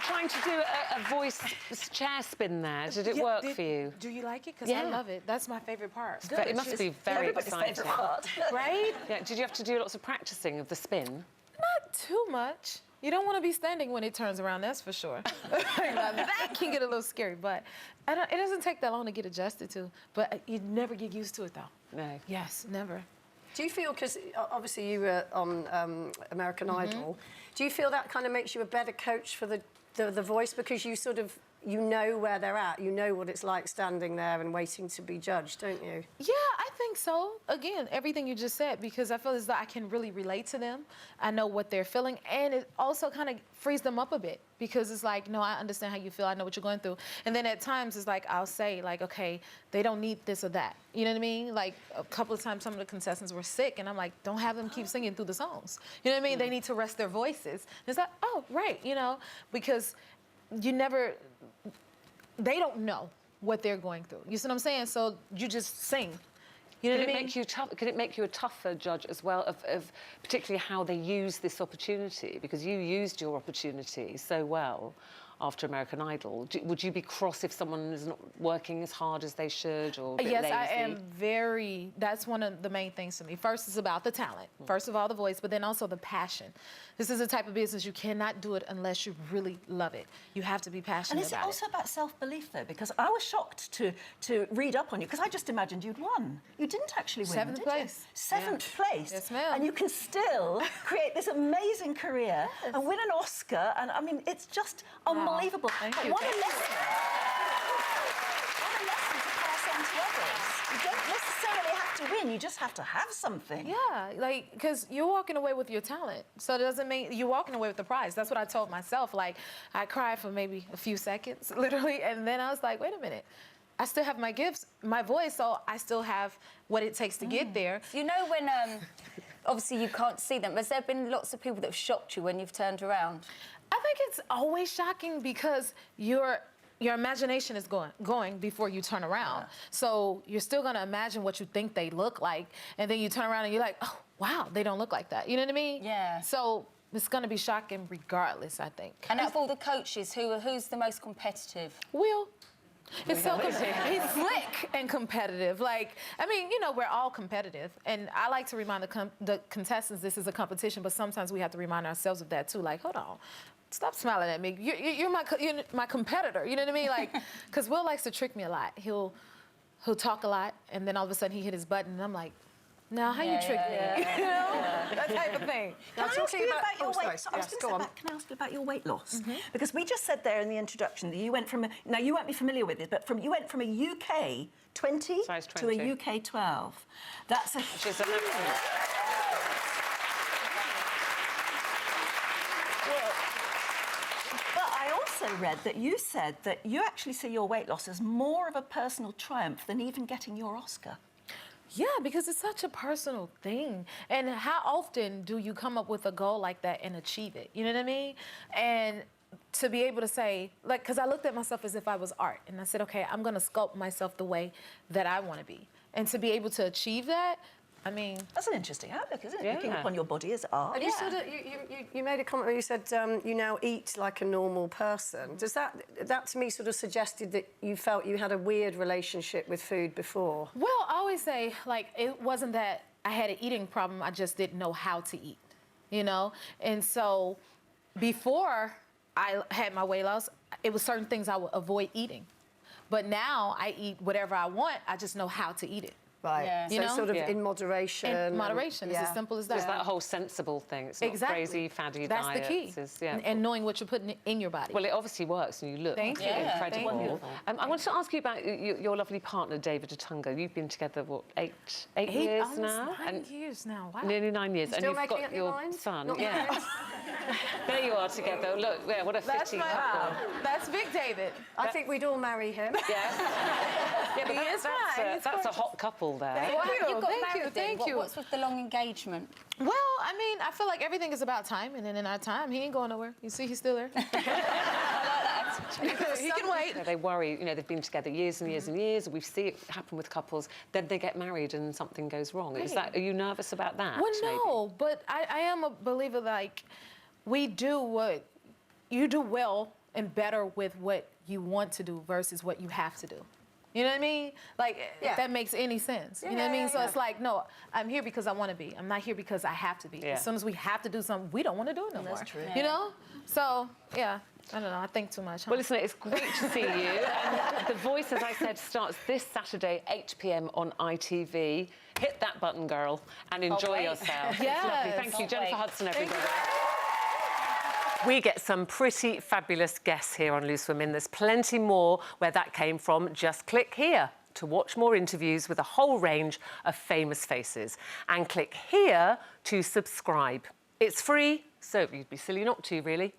trying to do a voice chair spin there. Did it work for you? Do you like it? Because I love it. That's my favourite part. Good. It must be very exciting. Part. Right? Yeah. Did you have to do lots of practicing of the spin? Not too much. You don't want to be standing when it turns around, that's for sure. Now, that can get a little scary, but it doesn't take that long to get adjusted to. But you never get used to it, though. No. Yes, never. Do you feel, because obviously you were on American Idol, do you feel that kind of makes you a better coach for the voice, because you sort of, you know where they're at, you know what it's like standing there and waiting to be judged, don't you? Yeah, I think so. Again, everything you just said, because I feel as though I can really relate to them. I know what they're feeling, and it also kind of frees them up a bit, because it's like, no, I understand how you feel, I know what you're going through. And then at times it's like, I'll say like, okay, they don't need this or that. You know what I mean? Like a couple of times some of the contestants were sick, and I'm like, don't have them keep singing through the songs. You know what I mean? They need to rest their voices. And it's like, oh, right, you know, because you never, they don't know what they're going through. You see what I'm saying? So you just sing. You know what I mean? Could it make you a tougher judge as well of particularly how they use this opportunity? Because you used your opportunity so well after American Idol. Would you be cross if someone is not working as hard as they should, or a bit Yes, lazy? I am very, that's one of the main things to me. First, it's about the talent. First of all, the voice, but then also the passion. This is a type of business you cannot do it unless you really love it. You have to be passionate about it. And is it also about self-belief, though? Because I was shocked to read up on you, because I just imagined you'd won. You didn't actually win, Seventh did place. you? Seventh place. Yes, ma'am. And you can still create this amazing career and win an Oscar. And, I mean, it's just unbelievable. Thank But you. what a lesson. What a lesson to pass on to others. You don't necessarily have to win, you just have to have something. Yeah, like, because you're walking away with your talent. So it doesn't mean you're walking away with the prize. That's what I told myself. Like, I cried for maybe a few seconds, literally, and then I was like, wait a minute. I still have my gifts, my voice, so I still have what it takes to get there. You know when, obviously you can't see them, has there been lots of people that have shocked you when you've turned around? I think it's always shocking because your imagination is going before you turn around. So you're still gonna imagine what you think they look like, and then you turn around and you're like, oh, wow, they don't look like that. You know what I mean? Yeah. So it's gonna be shocking regardless, I think. And out of all the coaches, who's the most competitive? Will. It's so he's slick and competitive. Like, I mean, you know, we're all competitive. And I like to remind the contestants this is a competition, but sometimes we have to remind ourselves of that too. Like, hold on, stop smiling at me. You're my competitor, you know what I mean? Like, because Will likes to trick me a lot. He'll talk a lot, and then all of a sudden he hit his button, and I'm like, now, how you trick me? You know? That type of thing. Can I ask you about your weight? Yes, go on. Can I ask you about your weight loss? Because we just said there in the introduction that you went from now you won't be familiar with it, but you went from a UK 20 Size to a 20. UK 12. That's a Which is amazing. But I also read that you said that you actually see your weight loss as more of a personal triumph than even getting your Oscar. Yeah, because it's such a personal thing. And how often do you come up with a goal like that and achieve it? You know what I mean? And to be able to say, like, because I looked at myself as if I was art. And I said, okay, I'm going to sculpt myself the way that I want to be. And to be able to achieve that, I mean... That's an interesting outlook, isn't it? Yeah. Looking upon your body as art. And you said you made a comment where you said you now eat like a normal person. Does that to me sort of suggested that you felt you had a weird relationship with food before? Well, I always say, like, it wasn't that I had an eating problem, I just didn't know how to eat, you know? And so before I had my weight loss, it was certain things I would avoid eating. But now I eat whatever I want, I just know how to eat it. Right. Yeah. So You know? sort of in moderation. In moderation, it's as simple as that. It's that whole sensible thing. It's not crazy, faddy That's diets. the key. It's, And knowing what you're putting in your body. Well, it obviously works, and you look Thank you. incredible. Thank you. I wanted to ask you about your lovely partner, David Otunga. You've been together, what, eight years now? 9 years now, wow. Nearly 9 years. Still and you've making got up your your mind? son. Not Yeah. married? There you are together. Look, yeah, what a That's fitting my couple. That's Big David. I think we'd all marry him. Yeah. Yeah, but He is fine. He's that's a hot couple there. Thank you. You got Thank married you. then. Thank you. What's with the long engagement? Well, I mean, I feel like everything is about timing, and in our time, he ain't going nowhere. You see, he's still there. He can wait. You know, they worry, you know, they've been together years and years and years. We see it happen with couples. Then they get married and something goes wrong. Is that? Are you nervous about that? Well, maybe? no, but I am a believer, like, we do what you do well and better with what you want to do versus what you have to do. You know what I mean? Like, if that makes any sense. You know what I mean? So it's like, no, I'm here because I want to be. I'm not here because I have to be. Yeah. As soon as we have to do something, we don't want to do it no more. That's true. You know? So, yeah, I don't know. I think too much. Huh? Well, listen, it's great to see you. And The Voice, as I said, starts this Saturday, 8 p.m. on ITV. Hit that button, girl, and enjoy wait. yourself. Yes. It's lovely. Thank you, Can't Jennifer wait. Hudson, everybody. We get some pretty fabulous guests here on Loose Women. There's plenty more where that came from. Just click here to watch more interviews with a whole range of famous faces. And click here to subscribe. It's free, so you'd be silly not to, really.